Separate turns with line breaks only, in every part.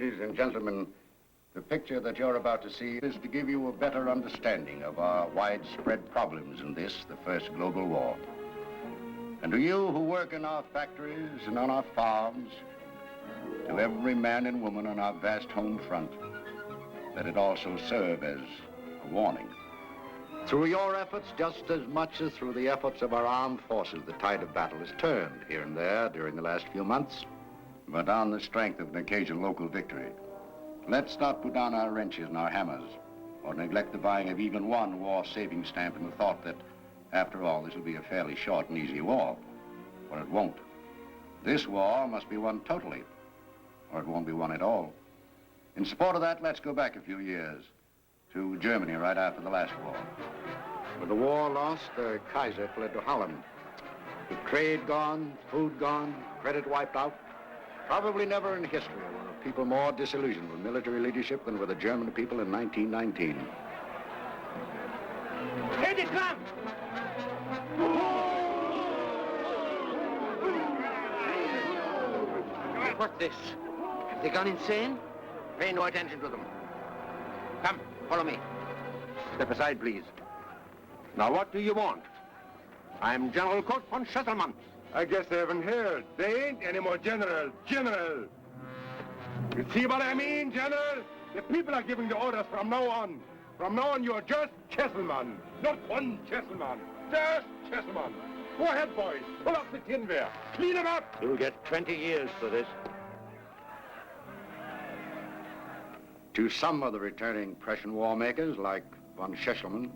Ladies and gentlemen, the picture that you're about to see is to give you a better understanding of our widespread problems in this, the first global war. And to you who work in our factories and on our farms, to every man and woman on our vast home front, let it also serve as a warning. Through your efforts, just as much as through the efforts of our armed forces, the tide of battle has turned here and there during the last few months. But on the strength of an occasional local victory, let's not put down our wrenches and our hammers, or neglect the buying of even one war saving stamp in the thought that, after all, this will be a fairly short and easy war. For it won't. This war must be won totally, or it won't be won at all. In support of that, let's go back a few years to Germany right after the last war. With the war lost, the Kaiser fled to Holland. With trade gone, food gone, credit wiped out, probably never in history were people more disillusioned with military leadership than were the German people in 1919.
Here they come!
What's this? Have they gone insane?
Pay no attention to them. Come, follow me.
Step aside, please.
Now, what do you want? I'm General Kurt von Schesselmann.
I guess they haven't heard. They ain't any more General. General! You see what I mean, General? The people are giving the orders from now on. From now on, you're just Chesselmann. Not one Chesselmann. Just Chesselmann. Go ahead, boys. Pull up the tinware. Clean them up.
You'll get 20 years for this.
To some of the returning Prussian war makers, like von Schesselmann,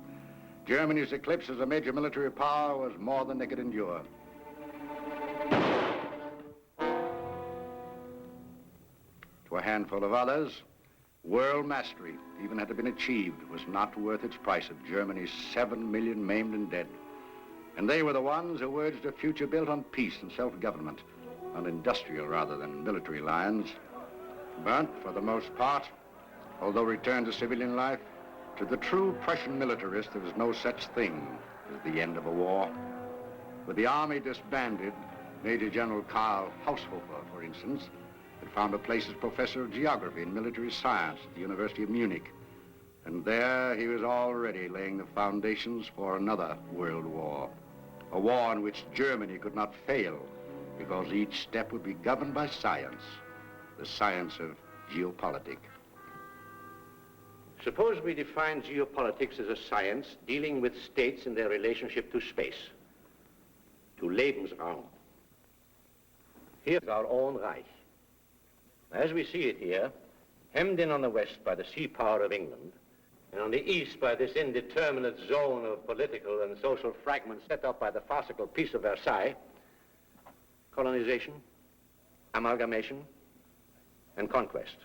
Germany's eclipse as a major military power was more than they could endure. To a handful of others, world mastery, even had it been achieved, was not worth its price of Germany's 7 million maimed and dead. And they were the ones who urged a future built on peace and self-government, on industrial rather than military lines. But for the most part, although returned to civilian life, to the true Prussian militarist, there was no such thing as the end of a war. With the army disbanded, Major General Karl Haushofer, for instance, had found a place as professor of geography and military science at the University of Munich. And there he was already laying the foundations for another world war. A war in which Germany could not fail because each step would be governed by science, the science of geopolitics.
Suppose we define geopolitics as a science dealing with states in their relationship to space, to Lebensraum. Here's our own Reich. As we see it here, hemmed in on the west by the sea power of England, and on the east by this indeterminate zone of political and social fragments set up by the farcical Peace of Versailles, colonization, amalgamation, and conquest.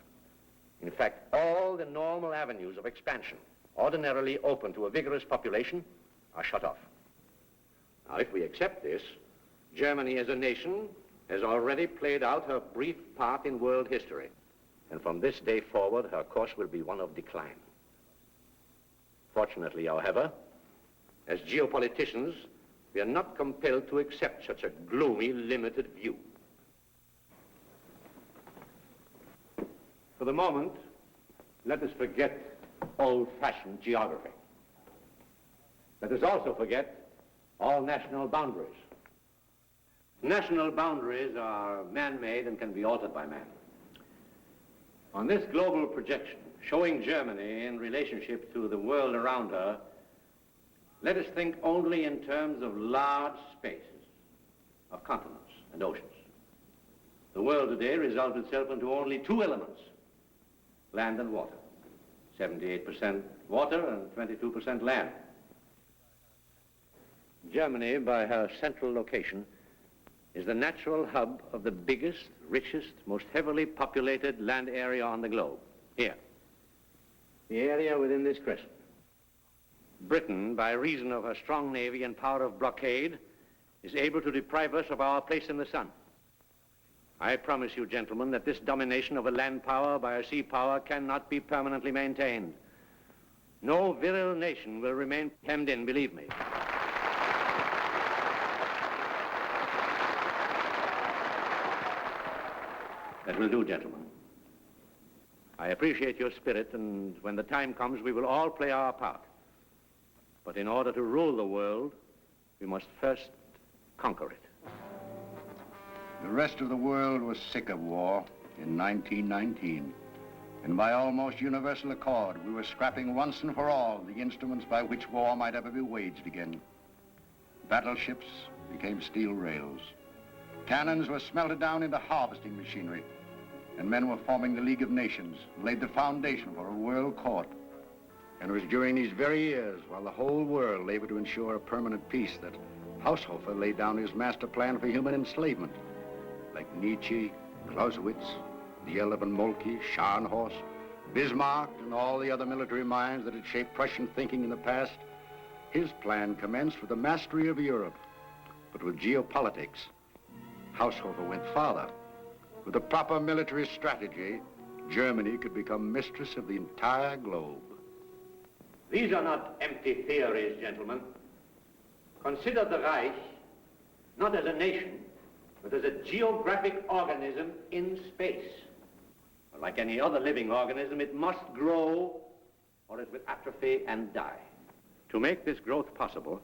In fact, all the normal avenues of expansion, ordinarily open to a vigorous population, are shut off. Now, if we accept this, Germany as a nation has already played out her brief part in world history. And from this day forward, her course will be one of decline. Fortunately, however, as geopoliticians, we are not compelled to accept such a gloomy, limited view. For the moment, let us forget old-fashioned geography. Let us also forget all national boundaries. National boundaries are man-made and can be altered by man. On this global projection, showing Germany in relationship to the world around her, let us think only in terms of large spaces, of continents and oceans. The world today resolves itself into only two elements, land and water. 78% water and 22% land. Germany, by her central location, is the natural hub of the biggest, richest, most heavily populated land area on the globe, here. The area within this crescent. Britain, by reason of her strong navy and power of blockade, is able to deprive us of our place in the sun. I promise you, gentlemen, that this domination of a land power by a sea power cannot be permanently maintained. No virile nation will remain hemmed in, believe me. That will do, gentlemen. I appreciate your spirit, and when the time comes, we will all play our part. But in order to rule the world, we must first conquer it.
The rest of the world was sick of war in 1919. And by almost universal accord, we were scrapping once and for all the instruments by which war might ever be waged again. Battleships became steel rails. Cannons were smelted down into harvesting machinery. And men were forming the League of Nations, laid the foundation for a world court. And it was during these very years, while the whole world labored to ensure a permanent peace, that Haushofer laid down his master plan for human enslavement. Like Nietzsche, Clausewitz, the 11 Moltke, Scharnhorst, Bismarck, and all the other military minds that had shaped Prussian thinking in the past, his plan commenced with the mastery of Europe. But with geopolitics, Haushofer went farther. With a proper military strategy, Germany could become mistress of the entire globe.
These are not empty theories, gentlemen. Consider the Reich not as a nation, but as a geographic organism in space. Like any other living organism, it must grow or it will atrophy and die. To make this growth possible,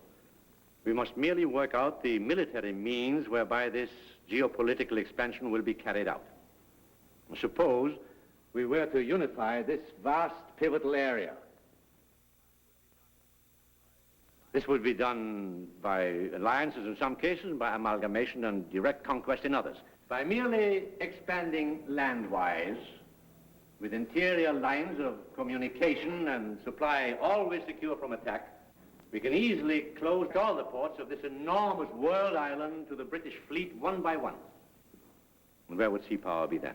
we must merely work out the military means whereby this geopolitical expansion will be carried out. Suppose we were to unify this vast pivotal area. This would be done by alliances in some cases, by amalgamation and direct conquest in others. By merely expanding landwise, with interior lines of communication and supply always secure from attack, we can easily close all the ports of this enormous world island to the British fleet one by one. And where would sea power be then?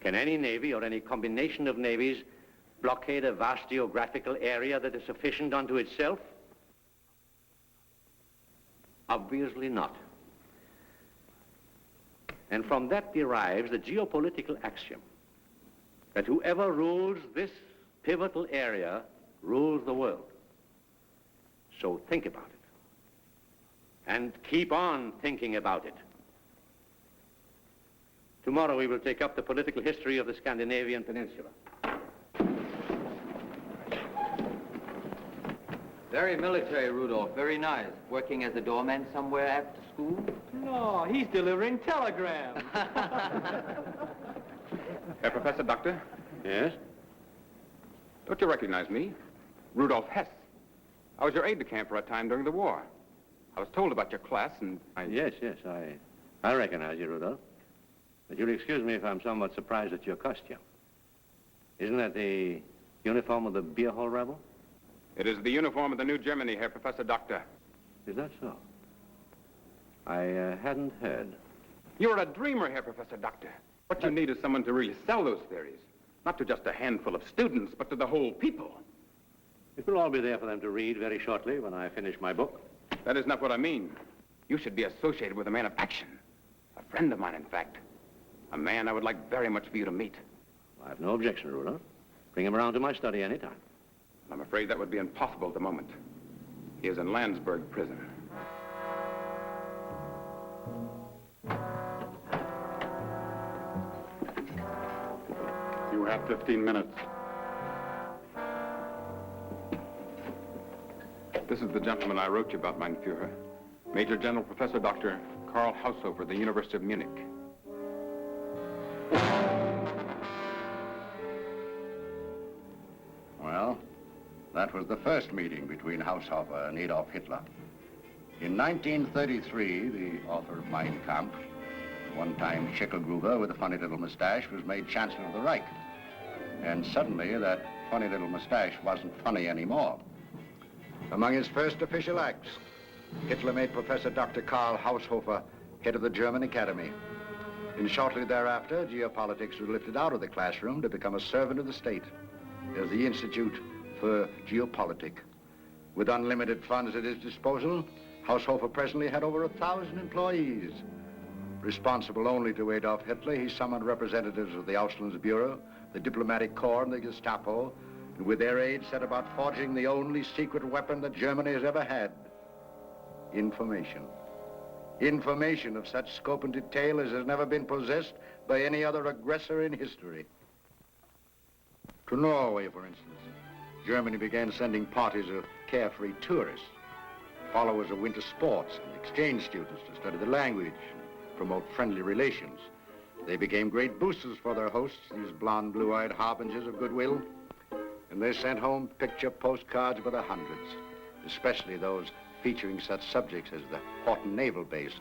Can any navy or any combination of navies blockade a vast geographical area that is sufficient unto itself? Obviously not. And from that derives the geopolitical axiom that whoever rules this pivotal area rules the world. So think about it. And keep on thinking about it. Tomorrow we will take up the political history of the Scandinavian Peninsula.
Very military, Rudolph. Very nice. Working as a doorman somewhere after school?
No, he's delivering telegrams.
Professor Doctor,
Yes?
don't you recognize me? Rudolph Hess. I was your aide-de-camp for a time during the war. I was told about your class, and
Yes, I recognize you, Rudolph. But you'll excuse me if I'm somewhat surprised at your costume. Isn't that the uniform of the beer hall rebel?
It is the uniform of the New Germany, Herr Professor Doctor.
Is that so? I hadn't heard.
You're a dreamer, Herr Professor Doctor. What you need is someone to really sell those theories. Not to just a handful of students, but to the whole people.
It will all be there for them to read very shortly when I finish my book.
That is not what I mean. You should be associated with a man of action. A friend of mine, in fact. A man I would like very much for you to meet.
I have no objection, Rudolph. Bring him around to my study anytime.
I'm afraid that would be impossible at the moment. He is in Landsberg prison.
You have 15 minutes.
This is the gentleman I wrote you about, mein Führer. Major General Professor Dr. Karl Haushofer, the University of Munich.
Well, that was the first meeting between Haushofer and Adolf Hitler. In 1933, the author of Mein Kampf, one-time Schicklgruber with a funny little mustache, was made Chancellor of the Reich. And suddenly, that funny little mustache wasn't funny anymore. Among his first official acts, Hitler made Professor Dr. Karl Haushofer head of the German Academy. And shortly thereafter, geopolitics was lifted out of the classroom to become a servant of the state as the Institute for Geopolitik. With unlimited funds at his disposal, Haushofer presently had over 1,000 employees. Responsible only to Adolf Hitler, he summoned representatives of the Auslandsbureau, the diplomatic corps, and the Gestapo, and with their aid set about forging the only secret weapon that Germany has ever had: information. Information of such scope and detail as has never been possessed by any other aggressor in history. To Norway, for instance, Germany began sending parties of carefree tourists, followers of winter sports, and exchange students to study the language and promote friendly relations. They became great boosters for their hosts, these blonde, blue-eyed harbingers of goodwill, and they sent home picture postcards by the hundreds, especially those featuring such subjects as the Horten Naval Base.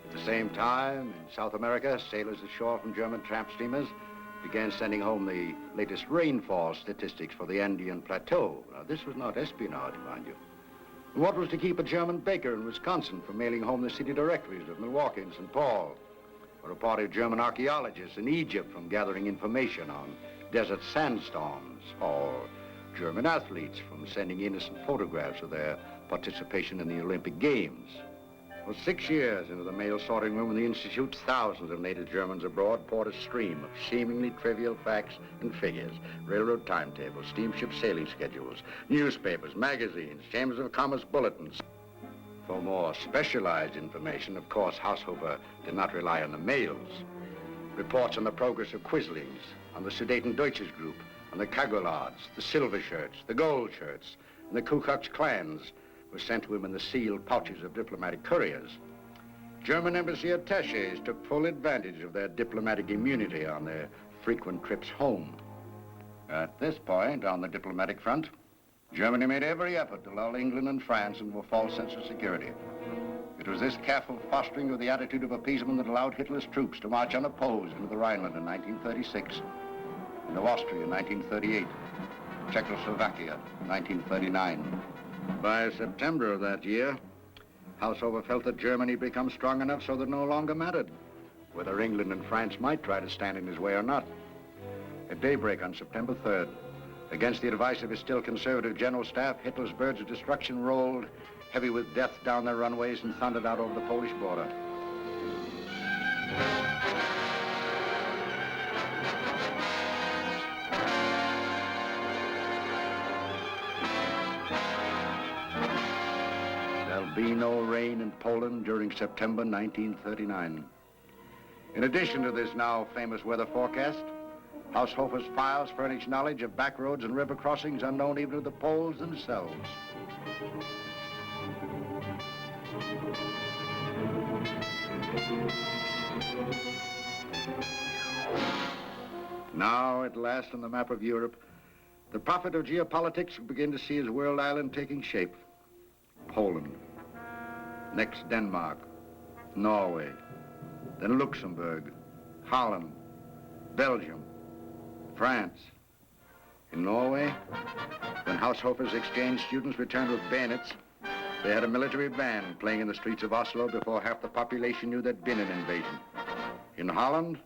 At the same time, in South America, sailors ashore from German tramp steamers began sending home the latest rainfall statistics for the Andean Plateau. Now, this was not espionage, mind you. And what was to keep a German baker in Wisconsin from mailing home the city directories of Milwaukee and St. Paul? Or a party of German archaeologists in Egypt from gathering information on desert sandstorms? Or German athletes from sending innocent photographs of their participation in the Olympic Games? For 6 years into the mail sorting room in the Institute, thousands of native Germans abroad poured a stream of seemingly trivial facts and figures, railroad timetables, steamship sailing schedules, newspapers, magazines, chambers of commerce bulletins. For more specialized information, of course, Haushofer did not rely on the mails. Reports on the progress of Quislings, on the Sudeten Deutsches Group, on the Kagolards, the Silver Shirts, the Gold Shirts, and the Ku Klux Klans were sent to him in the sealed pouches of diplomatic couriers. German embassy attaches took full advantage of their diplomatic immunity on their frequent trips home. At this point, on the diplomatic front, Germany made every effort to lull England and France into a false sense of security. It was this careful fostering of the attitude of appeasement that allowed Hitler's troops to march unopposed into the Rhineland in 1936, into Austria in 1938, Czechoslovakia in 1939. By September of that year, Haushofer felt that Germany had become strong enough so that it no longer mattered whether England and France might try to stand in his way or not. At daybreak on September 3rd, against the advice of his still conservative general staff, Hitler's birds of destruction rolled heavy with death down their runways and thundered out over the Polish border. There'll be no rain in Poland during September 1939. In addition to this now famous weather forecast, Haushofer's files furnish knowledge of back roads and river crossings unknown even to the Poles themselves. Now, at last, on the map of Europe, the prophet of geopolitics will begin to see his world island taking shape. Poland, next Denmark, Norway, then Luxembourg, Holland, Belgium, France. In Norway, when Haushofer's exchange students returned with bayonets, they had a military band playing in the streets of Oslo before half the population knew there'd been an invasion. In Holland,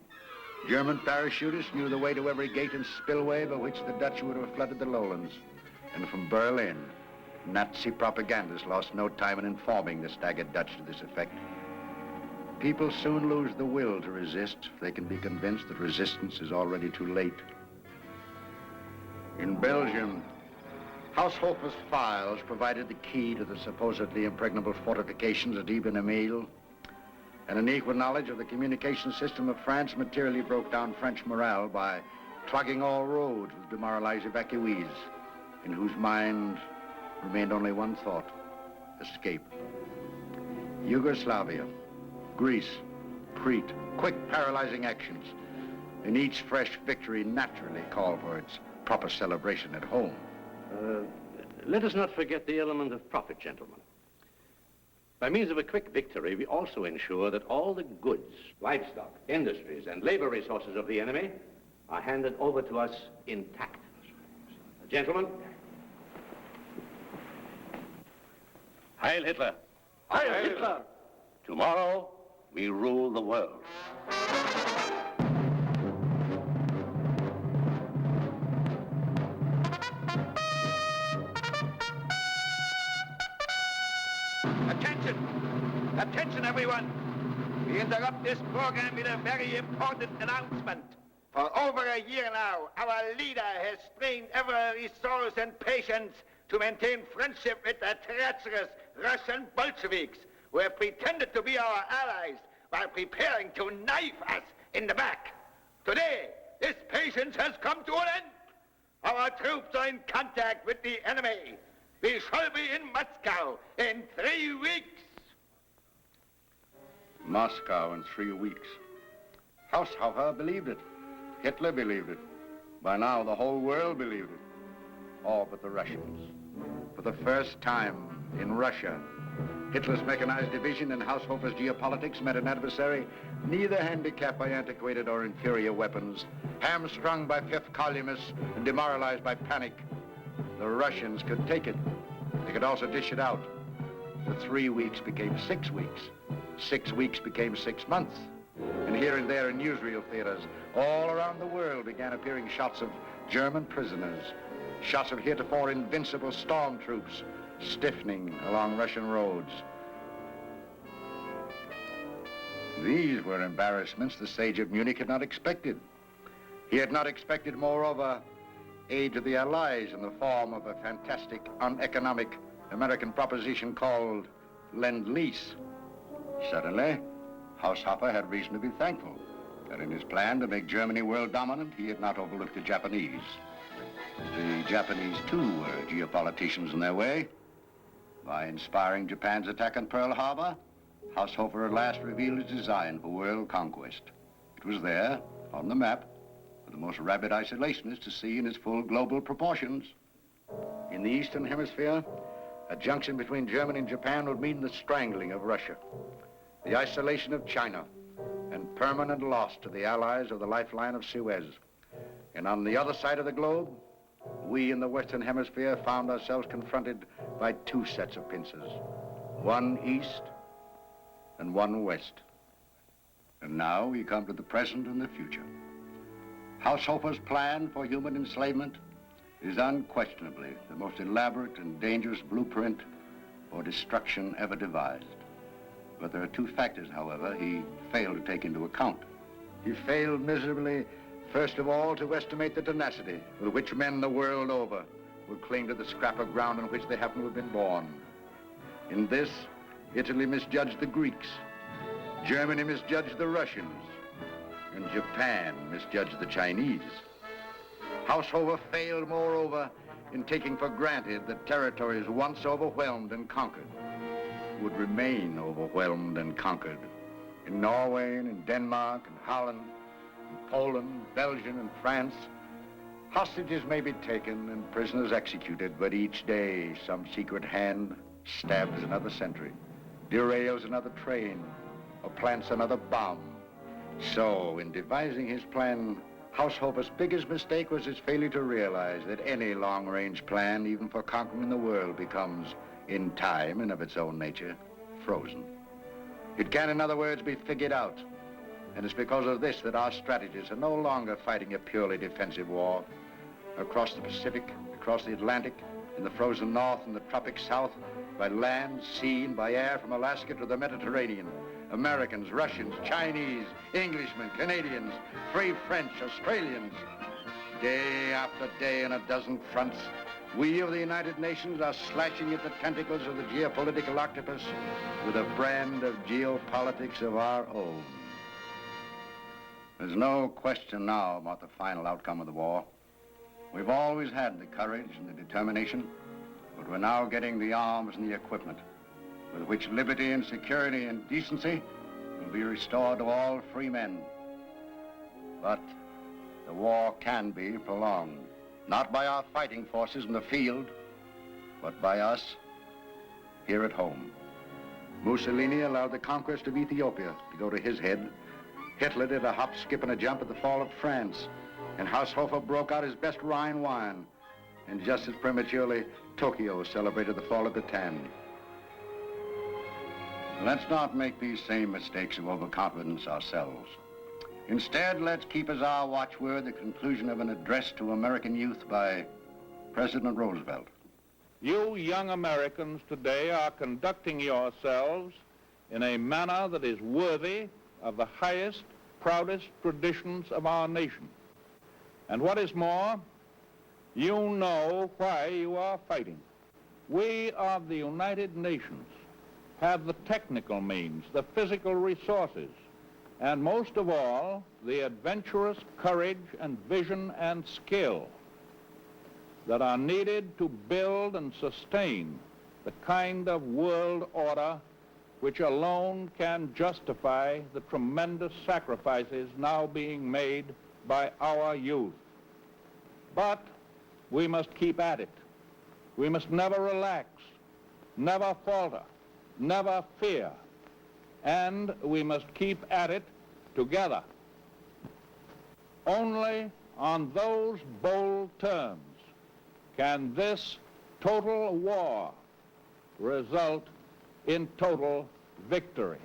German parachutists knew the way to every gate and spillway by which the Dutch would have flooded the lowlands. And from Berlin, Nazi propagandists lost no time in informing the staggered Dutch to this effect. People soon lose the will to resist if they can be convinced that resistance is already too late. In Belgium, Haushofer's files provided the key to the supposedly impregnable fortifications at Ypres-Emile, and an equal knowledge of the communication system of France materially broke down French morale by clogging all roads with demoralized evacuees, in whose mind remained only one thought: escape. Yugoslavia, Greece, Crete, quick paralyzing actions. And each fresh victory naturally called for its proper celebration at home.
Let us not forget the element of profit, gentlemen. By means of a quick victory, we also ensure that all the goods, livestock, industries, and labor resources of the enemy are handed over to us intact. Gentlemen. Heil Hitler.
Heil Hitler!
Tomorrow, we rule the world.
Attention! Attention, everyone! We interrupt this program with a very important announcement. For over a year now, our leader has strained every resource and patience to maintain friendship with the treacherous Russian Bolsheviks, who have pretended to be our allies while preparing to knife us in the back. Today, this patience has come to an end. our troops are in contact with the enemy. We shall be in Moscow in 3 weeks.
Moscow in 3 weeks. Haushofer believed it. Hitler believed it. By now, the whole world believed it. All but the Russians. For the first time in Russia, Hitler's mechanized division and Haushofer's geopolitics met an adversary neither handicapped by antiquated or inferior weapons, hamstrung by fifth columnists and demoralized by panic. The Russians could take it. They could also dish it out. The 3 weeks became 6 weeks. 6 weeks became 6 months. And here and there in newsreel theaters, all around the world began appearing shots of German prisoners, shots of heretofore invincible stormtroops stiffening along Russian roads. These were embarrassments the sage of Munich had not expected. He had not expected, moreover, aid to the Allies in the form of a fantastic, uneconomic American proposition called Lend-Lease. Suddenly, Haushofer had reason to be thankful that in his plan to make Germany world dominant, he had not overlooked the Japanese. The Japanese, too, were geopoliticians in their way. By inspiring Japan's attack on Pearl Harbor, Haushofer at last revealed his design for world conquest. It was there, on the map, for the most rabid isolationist to see in its full global proportions. In the Eastern Hemisphere, a junction between Germany and Japan would mean the strangling of Russia, the isolation of China, and permanent loss to the Allies of the lifeline of Suez. And on the other side of the globe, we in the Western Hemisphere found ourselves confronted by 2 sets of pincers, one east and one west. And now we come to the present and the future. Haushofer's plan for human enslavement is unquestionably the most elaborate and dangerous blueprint for destruction ever devised. But there are 2 factors, however, he failed to take into account. He failed miserably, first of all, to estimate the tenacity with which men the world over would cling to the scrap of ground on which they happen to have been born. In this, Italy misjudged the Greeks, Germany misjudged the Russians, and Japan misjudged the Chinese. Haushofer failed, moreover, in taking for granted that territories once overwhelmed and conquered would remain overwhelmed and conquered. In Norway and in Denmark and Holland, in Poland, Belgium and France, hostages may be taken and prisoners executed, but each day some secret hand stabs another sentry, derails another train, or plants another bomb. So, in devising his plan, Haushofer's biggest mistake was his failure to realize that any long-range plan, even for conquering the world, becomes, in time and of its own nature, frozen. It can, in other words, be figured out. And it's because of this that our strategists are no longer fighting a purely defensive war. Across the Pacific, across the Atlantic, in the frozen north and the tropic south, by land, sea, and by air from Alaska to the Mediterranean, Americans, Russians, Chinese, Englishmen, Canadians, free French, Australians. Day after day on a dozen fronts, we of the United Nations are slashing at the tentacles of the geopolitical octopus with a brand of geopolitics of our own. There's no question now about the final outcome of the war. We've always had the courage and the determination, but we're now getting the arms and the equipment with which liberty and security and decency will be restored to all free men. But the war can be prolonged, not by our fighting forces in the field, but by us here at home. Mussolini allowed the conquest of Ethiopia to go to his head. Hitler did a hop, skip, and a jump at the fall of France. And Haushofer broke out his best Rhine wine. And just as prematurely, Tokyo celebrated the fall of Bataan. Let's not make these same mistakes of overconfidence ourselves. Instead, let's keep as our watchword the conclusion of an address to American youth by President Roosevelt.
You young Americans today are conducting yourselves in a manner that is worthy of the highest, proudest traditions of our nation. And what is more, you know why you are fighting. We of the United Nations have the technical means, the physical resources, and most of all, the adventurous courage and vision and skill that are needed to build and sustain the kind of world order which alone can justify the tremendous sacrifices now being made by our youth. But we must keep at it. We must never relax, never falter, never fear, and we must keep at it together. Only on those bold terms can this total war result in total victory.